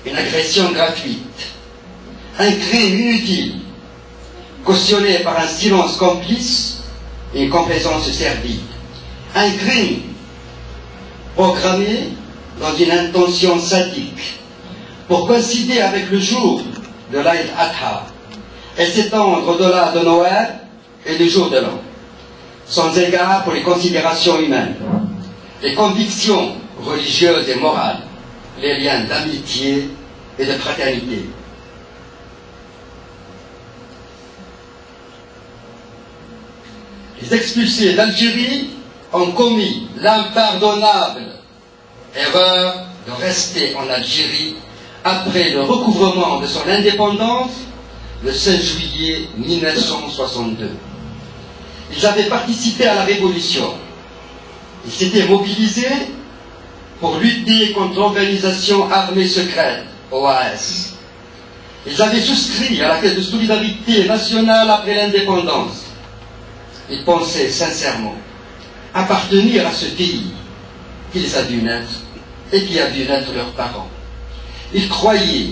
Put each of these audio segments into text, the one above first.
une agression gratuite, un crime inutile, cautionné par un silence complice et une complaisance servile, un crime programmé dans une intention sadique pour coïncider avec le jour de l'Aïd Adha et s'étendre au-delà de Noël et du jour de l'an, sans égard pour les considérations humaines, les convictions religieuses et morales, les liens d'amitié et de fraternité. Les expulsés d'Algérie ont commis l'impardonnable erreur de rester en Algérie après le recouvrement de son indépendance le 16 juillet 1962. Ils avaient participé à la Révolution. Ils s'étaient mobilisés pour lutter contre l'organisation armée secrète, OAS. Ils avaient souscrit à la caisse de solidarité nationale après l'indépendance. Ils pensaient sincèrement appartenir à ce pays qui les a vus naître et qui a vu naître leurs parents. Ils croyaient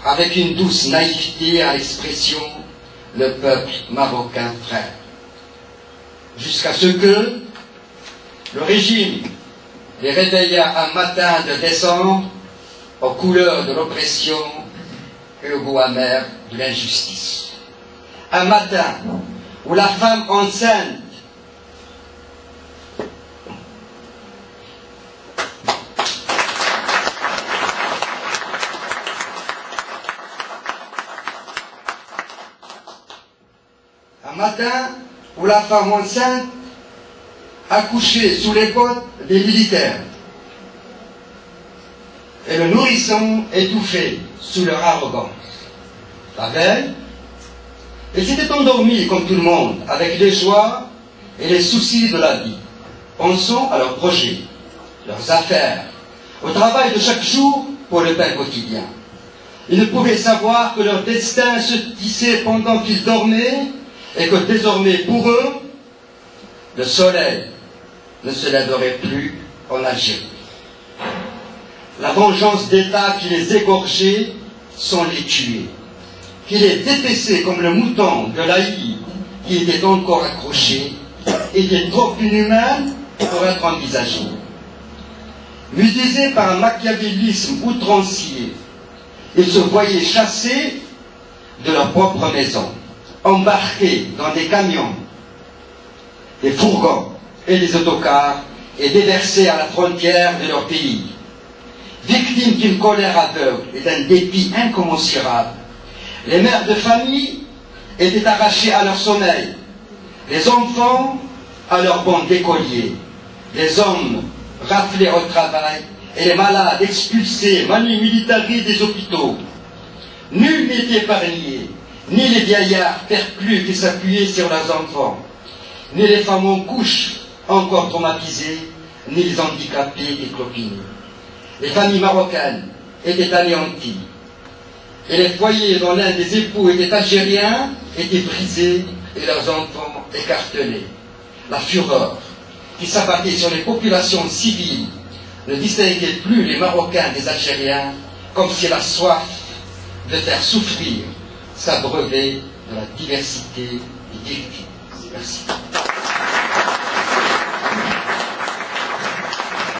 avec une douce naïveté à l'expression « le peuple marocain frère ». Jusqu'à ce que le régime les réveilla un matin de décembre aux couleurs de l'oppression et au goût amer de l'injustice. Un matin où la femme enceinte accouchait sous les bottes des militaires et le nourrisson étouffé sous leur arrogance. La veille, ils s'étaient endormis comme tout le monde, avec les joies et les soucis de la vie, pensant à leurs projets, leurs affaires, au travail de chaque jour pour le pain quotidien. Ils ne pouvaient savoir que leur destin se tissait pendant qu'ils dormaient et que désormais pour eux, le soleil ne se lèverait plus en Algérie. La vengeance d'État qui les égorgeait sans les tuer, qui les dépéçait comme le mouton de l'Aïd qui était encore accroché, était trop inhumaine pour être envisagée. Musés par un machiavélisme outrancier, ils se voyaient chassés de leur propre maison, embarqués dans des camions, des fourgons et des autocars et déversés à la frontière de leur pays. Victimes d'une colère aveugle et d'un dépit incommensurable, les mères de famille étaient arrachées à leur sommeil, les enfants à leur banc d'écoliers, les hommes raflés au travail et les malades expulsés manu militari des hôpitaux. Nul n'était épargné, ni les vieillards perclus qui s'appuyaient sur leurs enfants, ni les femmes en couche encore traumatisées, ni les handicapés et clopinés. Les familles marocaines étaient anéanties, et les foyers dont l'un des époux était algérien étaient brisés et leurs enfants écartelés. La fureur qui s'abattait sur les populations civiles ne distinguait plus les Marocains des Algériens, comme si la soif de faire souffrir s'abreuvait de la diversité des victimes. Merci.